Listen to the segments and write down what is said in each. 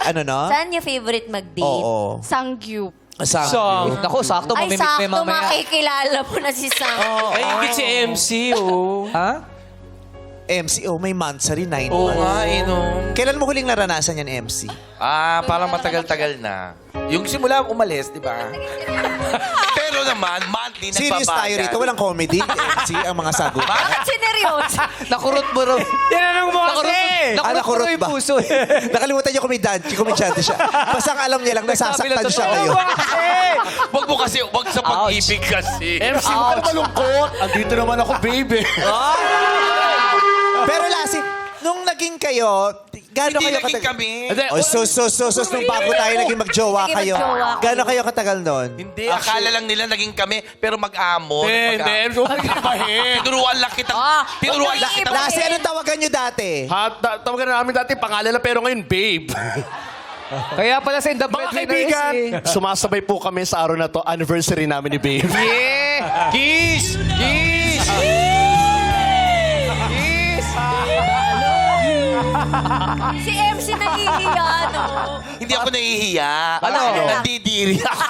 ano no? Saan niya favorite mag-date? Oo. Sangyup. Sang. Naku, sakto. Ay, Mamimit mo sakto, mamaya. makikilala mo na si Sam. Ay, higit si MC, oh. Ha? MC, may monthsary, 9 Oo months. nga, no. Kailan mo huling naranasan yan, MC? Parang matagal-tagal na. Yung simula umalis, di ba? Pero naman, monthly Serious tayo nagbabayad. rito, walang comedy. MC, ang mga sagot. Bakit sineryoso? Nakurot mo raw. Tinanong mo kasi! Nakurot mo raw yung ba? puso. Nakalimutan niyo komedyante siya. Basta ang alam niya lang, nasasaktan siya ngayon. Wag mo kasi, wag sa pag-ibig kasi. MC, huwag ka malungkot. Andito naman ako, baby. Pero Lassie, nung naging kayo, gaano Hindi kayo naging katagal? kami. Oh, nung bago tayo naging magjowa Naging kayo. magjowa kayo. Gaano kayo katagal nun? Hindi, akala lang nila naging kami, pero mag-amo. Hindi, MC, huwag ka ibahin. Tinuruan lang kita. Tinuruan lang kita. Lassie, anong tawagan niyo dati? Tawagan na namin dati pangalan na pero ngayon, babe. Kaya pala sa The Mga Breadwinner kaibigan, is sumasabay po kami sa araw na to, anniversary namin ni babe. Yeah! Kiss! Kiss! Kiss! Si MC nahihiya, no? Hindi ako nahihiya. Ano? Nandidiri ako.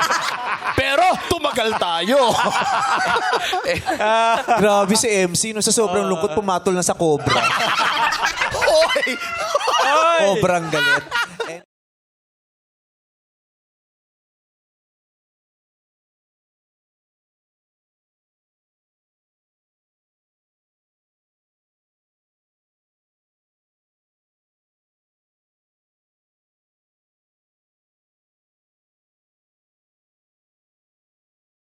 Pero tumagal tayo. Grabe si MC, no, sa sobrang lungkot, pumatol na sa cobra. Oy! Sobrang galit.